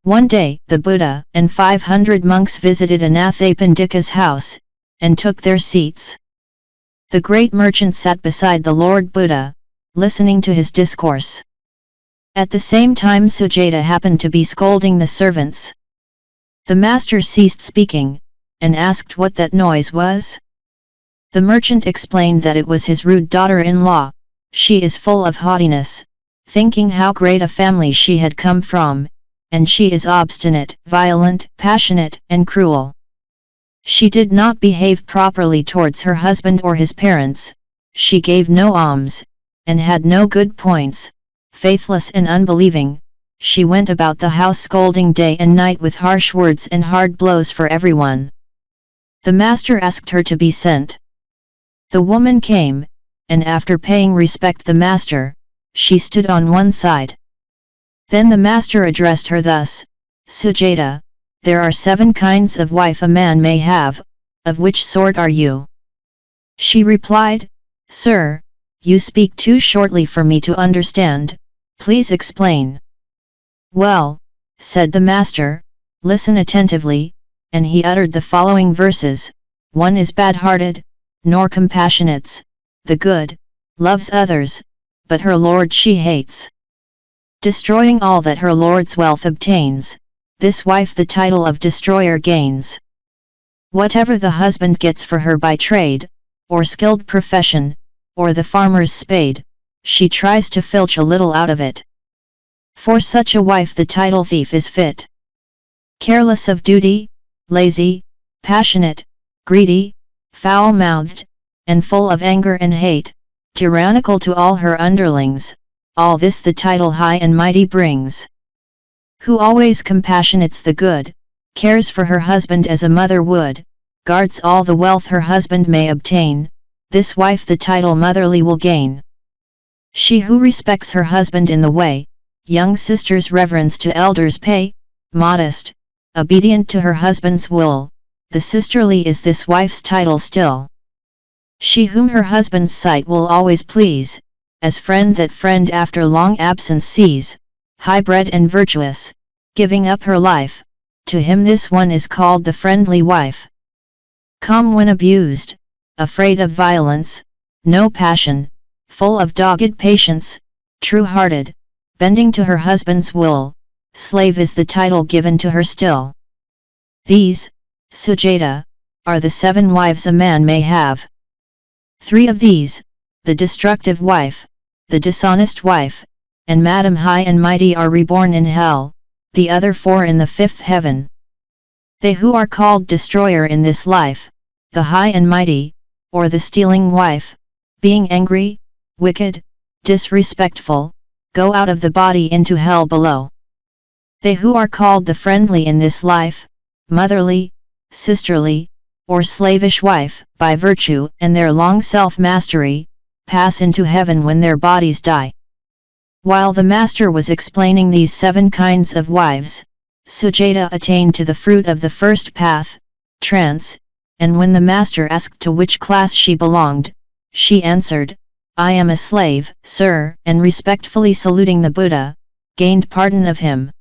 One day, the Buddha and 500 monks visited Anathapindika's house, and took their seats. The great merchant sat beside the Lord Buddha, listening to his discourse. At the same time Sujata happened to be scolding the servants. The master ceased speaking, and asked what that noise was. The merchant explained that it was his rude daughter-in-law. She is full of haughtiness, thinking how great a family she had come from, and she is obstinate, violent, passionate, and cruel. She did not behave properly towards her husband or his parents, she gave no alms, and had no good points, faithless and unbelieving. She went about the house scolding day and night with harsh words and hard blows for everyone. The master asked her to be sent. The woman came, and after paying respect the master, she stood on one side. Then the master addressed her thus, Sujata, there are 7 kinds of wife a man may have, of which sort are you? She replied, Sir, you speak too shortly for me to understand, please explain. Well, said the master, listen attentively, and he uttered the following verses. 1 is bad-hearted, nor compassionates, the good, loves others, but her lord she hates. Destroying all that her lord's wealth obtains, this wife the title of destroyer gains. Whatever the husband gets for her by trade, or skilled profession, or the farmer's spade, she tries to filch a little out of it. For such a wife the title thief is fit. Careless of duty, lazy, passionate, greedy, foul-mouthed, and full of anger and hate, tyrannical to all her underlings, all this the title high and mighty brings. Who always compassionates the good, cares for her husband as a mother would, guards all the wealth her husband may obtain, this wife the title motherly will gain. She who respects her husband in the way, young sisters reverence to elders pay, modest, obedient to her husband's will, the sisterly is this wife's title still. She whom her husband's sight will always please, as friend that friend after long absence sees, high-bred and virtuous, giving up her life, to him this one is called the friendly wife. Calm when abused, afraid of violence, no passion, full of dogged patience, true-hearted, bending to her husband's will, slave is the title given to her still. These, Sujata, are the 7 wives a man may have. 3 of these, the destructive wife, the dishonest wife, and Madam High and Mighty are reborn in hell, the other 4 in the 5th heaven. They who are called destroyer in this life, the high and mighty, or the stealing wife, being angry, wicked, disrespectful, go out of the body into hell below. They who are called the friendly in this life, motherly, sisterly, or slavish wife, by virtue and their long self-mastery, pass into heaven when their bodies die. While the master was explaining these 7 kinds of wives, Sujata attained to the fruit of the first path, trance, and when the master asked to which class she belonged, she answered, I am a slave, sir, and respectfully saluting the Buddha, gained pardon of him.